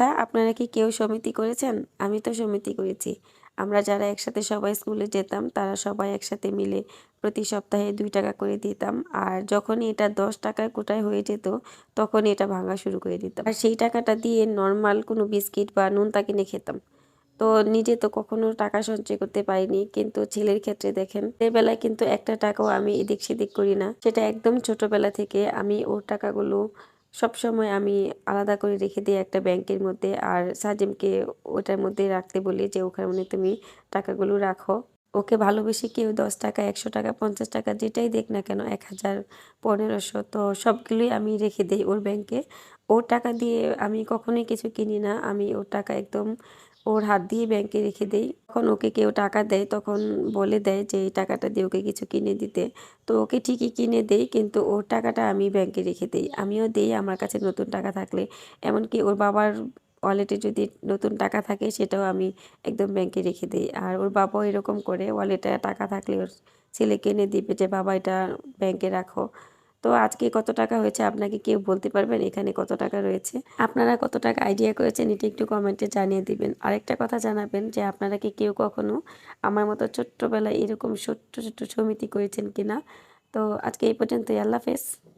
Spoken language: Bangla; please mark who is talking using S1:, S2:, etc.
S1: আচ্ছা, আপনারা কি কেউ সমিতি করেছেন? আমি তো সমিতি করেছি। আমরা যারা একসাথে সবাই স্কুলে যেতাম তারা সবাই একসাথে মিলে প্রতি সপ্তাহে ২ টাকা করে দিতাম। আর যখনই এটা ১০ টাকার কোটায় হয়ে যেত তখনই এটা ভাঙা শুরু করে দিতাম। আর সেই টাকাটা দিয়ে নরমাল কোনো বিস্কিট বা নোনতা কিনে খেতাম। তো নিজে তো কখনো টাকা সঞ্চয় করতে পারিনি, কিন্তু ছেলের ক্ষেত্রে দেখেন, ছেলের বেলায় কিন্তু একটা টাকাও আমি এদিক সেদিক করি না। সেটা একদম ছোটবেলা থেকে আমি ওর টাকাগুলো সবসময় আমি আলাদা করে রেখে দিই একটা ব্যাংকের মধ্যে। আর সাজিমকে ওটার মধ্যে রাখতে বলি যে ওখানে তুমি টাকাগুলো রাখো। ওকে ভালোবেসে কেউ ১০ টাকা, ১০০ টাকা, ৫০ টাকা যেটাই দেখ না কেন, ১০০০, ১৫০০, তো সবগুলোই আমি রেখে দিই ওর ব্যাংকে। ওর টাকা দিয়ে আমি কখনোই কিছু কিনি না। আমি ওর টাকা একদম ওর হাত দিয়ে ব্যাংকে রেখে দেই। যখন ওকে কেউ টাকা দেয় তখন বলে দেয় যে এই টাকাটা দিয়ে ওকে কিছু কিনে দিতে। তো ওকে ঠিকই কিনে দেই, কিন্তু ওর টাকাটা আমি ব্যাংকে রেখে দেই। আমিও দেই আমার কাছে নতুন টাকা থাকলে। এমনকি ওর বাবার ওয়ালেটে যদি নতুন টাকা থাকে সেটাও আমি একদম ব্যাংকে রেখে দেই। আর ওর বাবাও এরকম করে, ওয়ালেটে টাকা থাকলে ওর ছেলেকে এনে দিবে যে বাবা এটা ব্যাংকে রাখো। তো আজকে কত টাকা হয়েছে আপনাকে কেউ বলতে পারবেন এখানে কত টাকা রয়েছে? আপনারা কত টাকা আইডিয়া করেছেন এটা একটু কমেন্টে জানিয়ে দিবেন। আরেকটা কথা জানাবেন যে আপনারা কি কেউ কখনো আমার মতো ছোট্টবেলায় এরকম ছোট্ট ছোট্ট সমিতি করেছেন কিনা? তো আজকে এই পর্যন্তই। আল্লাহ হাফেজ।